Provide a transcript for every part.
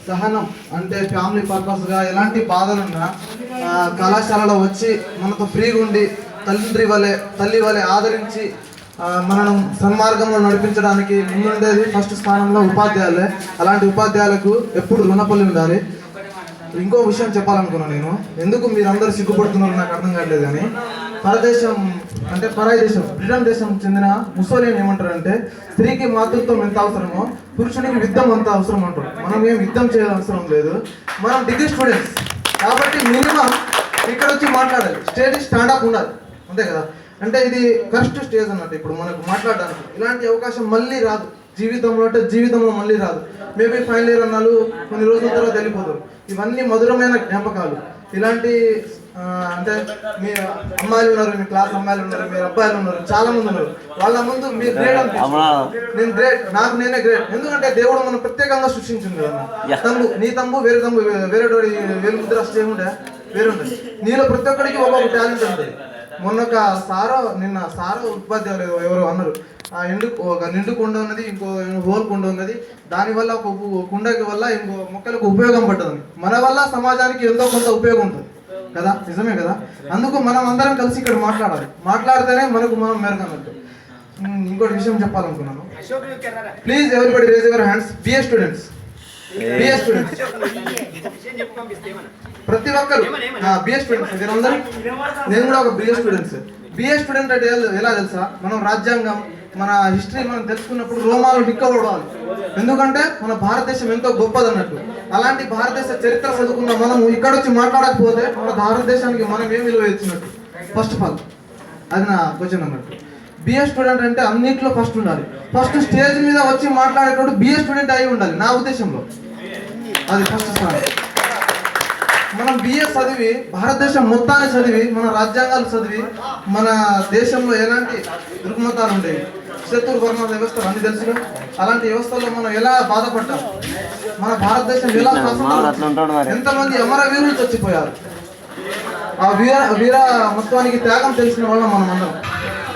సహనం అంటే ఫ్యామిలీ పర్పస్గా ఎలాంటి బాధలున్నా కళాశాలలో వచ్చి మనతో ఫ్రీగా ఉండి తల్లి వలె ఆదరించి మనను సన్మార్గంలో నడిపించడానికి ముందుండేది ఫస్ట్ స్థానంలో ఉపాధ్యాయులే. అలాంటి ఉపాధ్యాయులకు ఎప్పుడు రుణపడి ఉండాలి. ఇంకో విషయం చెప్పాలనుకున్నాను నేను, ఎందుకు మీరందరూ సిగ్గుపడుతున్నారు నాకు అర్థం కావట్లేదు. కానీ పరదేశం అంటే పరాయి దేశం బ్రిటన్ దేశం చెందిన ముసోలిని ఏమంటారంటే, స్త్రీకి మాతృత్వం ఎంత అవసరమో పురుషునికి యుద్ధం అంత అవసరం అంటారు. మనం ఏం యుద్ధం చేయాల్సిన అవసరం లేదు, మనం డిగ్రీ స్టూడెంట్స్ కాబట్టి మినిమం ఇక్కడ వచ్చి మాట్లాడాలి, స్టాండప్ ఉండాలి, అంతే కదా. అంటే ఇది కరెక్ట్ స్టేజ్ అన్నట్టు ఇప్పుడు మనకు మాట్లాడడానికి. ఇలాంటి అవకాశం మళ్ళీ రాదు జీవితంలో మళ్ళీ రాదు. మేబీ ఫైనల్ ఇయర్ అన్నాళ్ళు కొన్ని రోజుల తర్వాత వెళ్ళిపోతారు. ఇవన్నీ మధురమైన జ్ఞాపకాలు. ఇలాంటి అంటే మీ అమ్మాయిలు ఉన్నారు, మీ క్లాస్ అమ్మాయిలు ఉన్నారు, మీరు అబ్బాయిలు ఉన్నారు, చాలా మంది ఉన్నారు. వాళ్ళ ముందు మీరు గ్రేట్ అనిపిస్తుంది. నేను గ్రేట్, నాకు నేనే గ్రేట్. ఎందుకంటే దేవుడు మనం ప్రత్యేకంగా సృష్టించింది కదా. నీ తమ్ము వేరే వేలు ముద్ర ఏముంటే వేరే ఉంటుంది. నీలో ప్రతి ఒక్కడికి ఒక్కొక్క టాలెంట్ ఉంటుంది. మొన్న ఒక నిన్న ఉపాధ్యాయులు ఎవరు అన్నారు, ఒక నిండు కుండ ఉన్నది, ఇంకో హోల్ కుండ ఉన్నది, దానివల్ల ఒక కుండకి వల్ల ఇంకో మొక్కలకు ఉపయోగం పడ్డదని. మన వల్ల సమాజానికి ఎంతో కొంత ఉపయోగం ఉంటుంది కదా, నిజమే కదా. అందుకు మనం అందరం కలిసి ఇక్కడ మాట్లాడితేనే మనకు మనం మెరుగన్నట్టు. ఇంకోటి విషయం చెప్పాలనుకున్నాను. Please everybody raise your hands. BA students ప్రతి ఒక్కరు బిఏ స్టూడెంట్స్. నేను కూడా ఒక బిఏ స్టూడెంట్ అంటే ఎలా తెలుసా, మనం రాజ్యాంగం మన హిస్టరీ మనం తెలుసుకున్నప్పుడు రోమాలు నిక్కబడాలి. ఎందుకంటే మన భారతదేశం ఎంతో గొప్పది అన్నట్టు. అలాంటి భారతదేశ చరిత్ర చదువుకున్న మనము ఇక్కడ వచ్చి మాట్లాడకపోతే మన భారతదేశానికి మనం ఏం విలువ ఇచ్చినట్టు. ఫస్ట్ ఆఫ్ ఆల్ అది నా క్వశ్చన్ అన్నట్టు. బిఏ స్టూడెంట్ అంటే అన్నింటిలో ఫస్ట్ ఉండాలి. ఫస్ట్ స్టేజ్ మీద వచ్చి మాట్లాడేటప్పుడు బిఏ స్టూడెంట్ అయి ఉండాలి నా ఉద్దేశంలో. అది ఫస్ట్ స్థానం. మనం బిఏ చదివి భారతదేశం మొత్తాన్ని చదివి మన రాజ్యాంగాలు చదివి మన దేశంలో ఎలాంటి దృక్మతాలు ఉండేవి, చతుర్వర్ణ వ్యవస్థలు అన్ని తెలుసుగా. అలాంటి వ్యవస్థలో మనం ఎలా బాధపడ్డాం, మన భారతదేశం ఎలా ఎంతమంది అమరవీరులు చచ్చిపోయారు, ఆ వీర మొత్తానికి త్యాగం తెలిసిన వాళ్ళం మనం అందరం,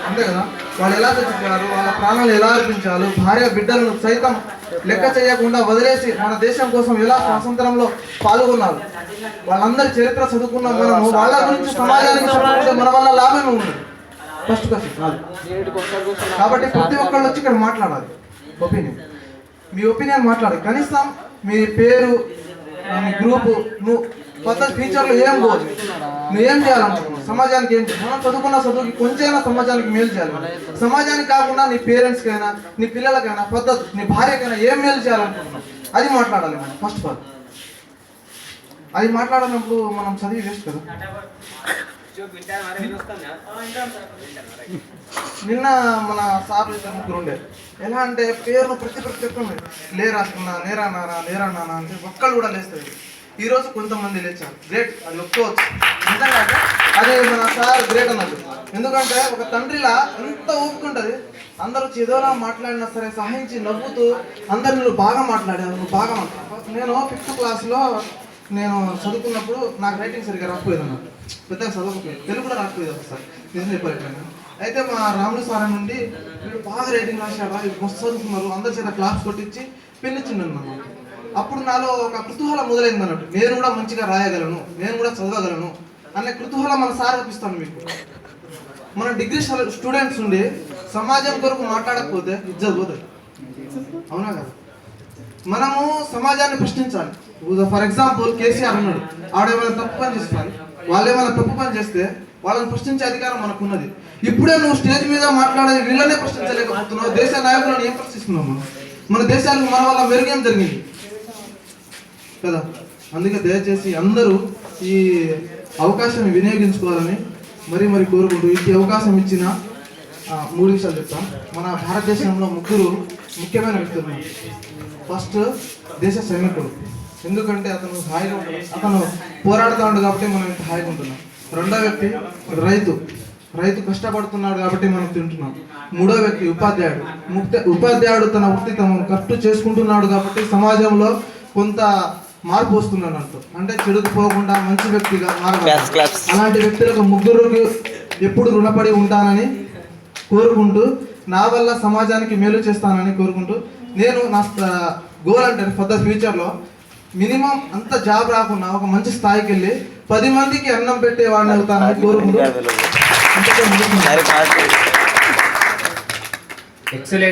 అంతే కదా. వాళ్ళు ఎలా చచ్చిపోయారు, వాళ్ళ ప్రాణాలు ఎలా అర్పించారు, భార్య బిడ్డలను సైతం లెక్క చేయకుండా వదిలేసి మన దేశం కోసం ఎలా స్వాతంత్రంలో పాల్గొన్నారు, వాళ్ళందరి చరిత్ర చదువుకున్న మనము వాళ్ళ గురించి సమాజానికి చెప్పుకుంటే మన వల్ల లాభమే ఉంది. First question. కాబట్టి ప్రతి ఒక్కళ్ళు వచ్చి ఇక్కడ మాట్లాడాలి. మీ ఒపీనియన్ మాట్లాడాలి. కనీసం మీ పేరు, మీ గ్రూపు, నువ్వు కొత్త ఫ్యూచర్లో ఏం పోదు, నువ్వేం చేయాలనుకుంటున్నావు, సమాజానికి ఏం చేయాలి. మనం చదువుకున్న చదువుకి కొంచెమైనా సమాజానికి మేలు చేయాలి. సమాజానికి కాకుండా నీ పేరెంట్స్కైనా, నీ పిల్లలకైనా, నీ భార్యకైనా ఏం మేలు చేయాలనుకుంటున్నావు అది మాట్లాడాలి మనం. ఫస్ట్ ఆఫ్ ఆల్ అది మాట్లాడినప్పుడు మనం చదివి వేస్ట్ కదా. నిన్న మన సార్లు ఇద్దరు ముగ్గురు ఉండే, ఎలా అంటే పేరును ప్రతి ఒక్కరు లే రాసుకున్నా, నేరా నానా అంటే ఒక్కళ్ళు కూడా లేస్తుంది. ఈరోజు కొంతమంది లేచారు, గ్రేట్, అది ఒప్పుకోవచ్చు. నిజంగా అదే మన సార్ గ్రేట్ అన్నట్టు. ఎందుకంటే ఒక తండ్రిలా ఎంత ఓపుకుంటుంది, అందరూ ఏదోలా మాట్లాడినా సరే సహించి నవ్వుతూ అందరు నువ్వు బాగా మాట్లాడావు. నేను 5th క్లాస్లో నేను చదువుకున్నప్పుడు నాకు రైటింగ్ సరిగ్గా రాకపోయేది అన్నట్టు. పెద్దగా చదవకపోయేది, తెలుగు కూడా రాకపోయేది ఒకసారి నిజం చెప్పారు. అయితే మా రాములు సార్ నుండి వీళ్ళు బాగా రైటింగ్ రాశారా, మస్తు చదువుకున్నారు, అందరి చేత క్లాస్ కొట్టించి పెళ్ళిచ్చిండు అన్నమాట. అప్పుడు నాలో ఒక కుతూహలం మొదలైంది అన్నట్టు. నేను కూడా మంచిగా రాయగలను, నేను కూడా చదవగలను అనే కుతూహలం మన సార్ చూపిస్తాను మీకు. మన డిగ్రీ స్టూడెంట్స్ ఉండి సమాజం కొరకు మాట్లాడకపోతే ఇజ్జత్ పోతుంది, అవునా కదా. మనము సమాజాన్ని ప్రశ్నించాలి. ఫర్ ఎగ్జాంపుల్ కేసీఆర్ ఉన్నాడు, ఆడేమైనా తప్పు పని చేస్తారు, వాళ్ళు ఏమైనా తప్పు పని చేస్తే వాళ్ళని ప్రశ్నించే అధికారం మనకు ఉన్నది. ఇప్పుడే నువ్వు స్టేజ్ మీద మాట్లాడేది వీళ్ళనే ప్రశ్నించలేకపోతున్నావు, దేశ నాయకులను ఏం ప్రశ్నిస్తున్నావు? మన దేశానికి మన వల్ల మెరుగేం జరిగింది కదా. అందుకే దయచేసి అందరూ ఈ అవకాశాన్ని వినియోగించుకోవాలని మరీ కోరుకుంటూ, ఈ అవకాశం ఇచ్చిన 3 విషయాలు చెప్తాం. మన భారతదేశంలో 3 ముఖ్యమైన వ్యక్తులు. ఫస్ట్ దేశ సైనికుడు, ఎందుకంటే అతను హాయిగా ఉంటాడు, అతను పోరాడుతూ ఉంటాడు కాబట్టి మనం ఇంత హాయిగా ఉంటున్నాం. 2వ వ్యక్తి రైతు కష్టపడుతున్నాడు కాబట్టి మనం తింటున్నాం. 3వ వ్యక్తి ఉపాధ్యాయుడు తన వృత్తి తను కరెక్ట్ చేసుకుంటున్నాడు కాబట్టి సమాజంలో కొంత మార్పు వస్తున్నాడు అంటూ, అంటే చెడుకు పోకుండా మంచి వ్యక్తిగా మారాలి. అలాంటి వ్యక్తులకు 3కి ఎప్పుడు రుణపడి ఉంటానని కోరుకుంటూ, నా వల్ల సమాజానికి మేలు చేస్తానని కోరుకుంటూ, నేను నా గోల్ అంటే ఫర్ ద ఫ్యూచర్లో మినిమం అంత జాబ్ రాకున్నా ఒక మంచి స్థాయికి వెళ్ళి 10 మందికి అన్నం పెట్టే వాడిని అవుతానని కోరుకుంటూ ఎక్సలెంట్.